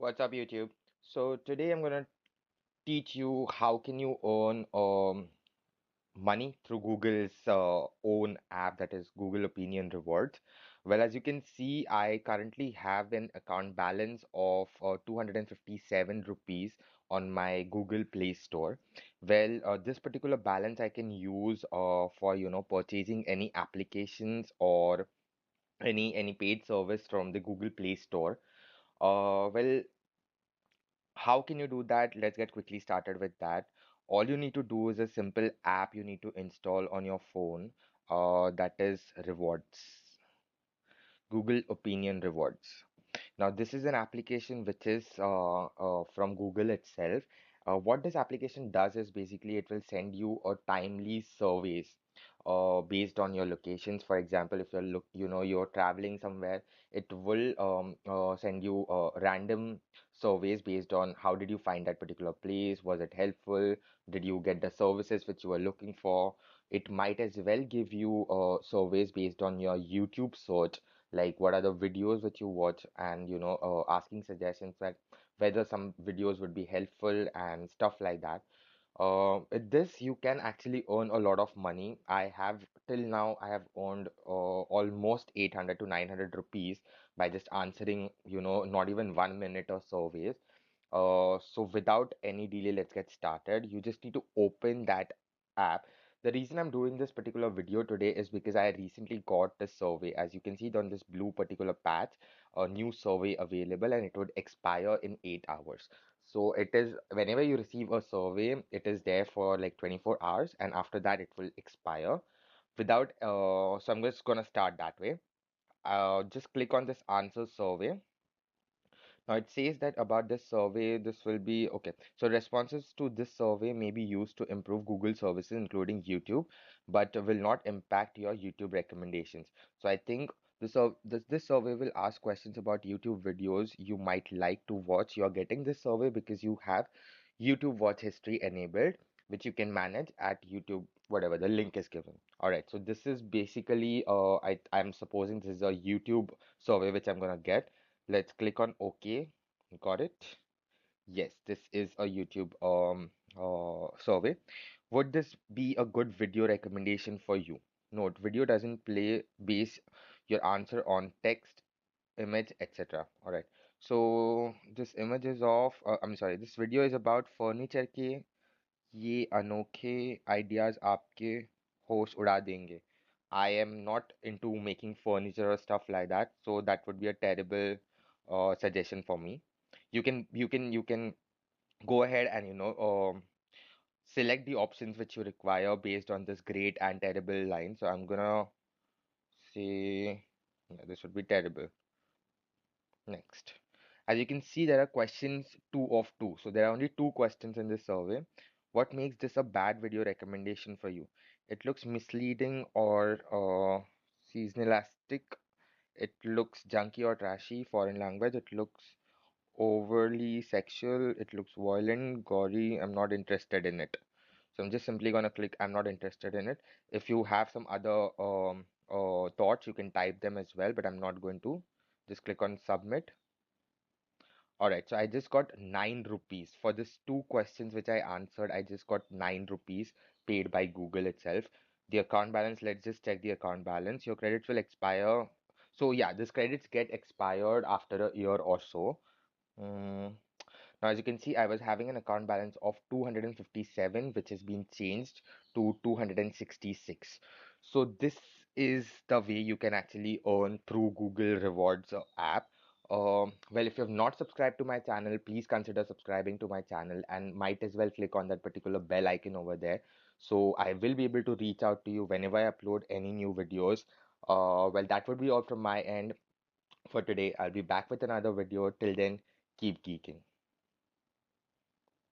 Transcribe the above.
What's up, YouTube? So today I'm gonna teach you how can you earn money through Google's own app, that is Google Opinion Rewards. Well, as you can see, I currently have an account balance of 257 rupees on my Google Play Store. Well, this particular balance I can use for purchasing any applications or any paid service from the Google Play Store. Well, how can you do that? Let's get quickly started with that. All you need to do is a simple app you need to install on your phone. That is Rewards, Google Opinion Rewards. Now, this is an application which is from Google itself. What this application does is basically it will send you a timely surveys based on your locations. For example, if you're traveling somewhere, it will send you random surveys based on how did you find that particular place? Was it helpful? Did you get the services which you were looking for? It might as well give you surveys based on your YouTube search, like what are the videos that you watch, and asking suggestions that whether some videos would be helpful and stuff like that. With this you can actually earn a lot of money. Till now I have earned almost 800 to 900 rupees by just answering not even 1 minute or surveys. So without any delay, let's get started. You just need to open that app. The reason I'm doing this particular video today is because I recently got this survey. As you can see on this blue particular patch, a new survey available and it would expire in 8 hours. So it is whenever you receive a survey, it is there for like 24 hours and after that it will expire. So I'm just gonna start that way. Just click on this answer survey. Now it says that about this survey, this will be okay. So responses to this survey may be used to improve Google services, including YouTube, but will not impact your YouTube recommendations. So I think this survey will ask questions about YouTube videos you might like to watch. You're getting this survey because you have YouTube watch history enabled, which you can manage at YouTube, whatever the link is given. All right, so this is basically I'm supposing this is a YouTube survey which I'm gonna get. Let's click on OK. Got it? Yes, this is a YouTube survey. Would this be a good video recommendation for you? Note, video doesn't play base your answer on text, image, etc. All right. So this image is of I'm sorry, this video is about furniture के ये अनोखे ideas आपके होश उड़ा देंगे. I am not into making furniture or stuff like that, so that would be a terrible suggestion for me. You can go ahead and select the options which you require based on this great and terrible line. So I'm gonna say yeah, this would be terrible. Next. As you can see, there are questions two of two. So there are only two questions in this survey. What makes this a bad video recommendation for you? It looks misleading or seasonalastic. It looks junky or trashy, foreign language. It looks overly sexual. It looks violent, gory. I'm not interested in it. So I'm just simply gonna click I'm not interested in it. If you have some other thoughts, you can type them as well, but I'm not going to. Just click on submit. All right, so I just got 9 rupees for this two questions which I answered. I just got 9 rupees paid by Google itself. The account balance, let's just check the account balance. Your credits will expire. So yeah, this credits get expired after a year or so. Mm, Now, as you can see, I was having an account balance of 257, which has been changed to 266. So this is the way you can actually earn through Google Rewards app. Well, if you have not subscribed to my channel, please consider subscribing to my channel and might as well click on that particular bell icon over there. So I will be able to reach out to you whenever I upload any new videos. Well, that would be all from my end for today. I'll be back with another video. Till then, keep geeking.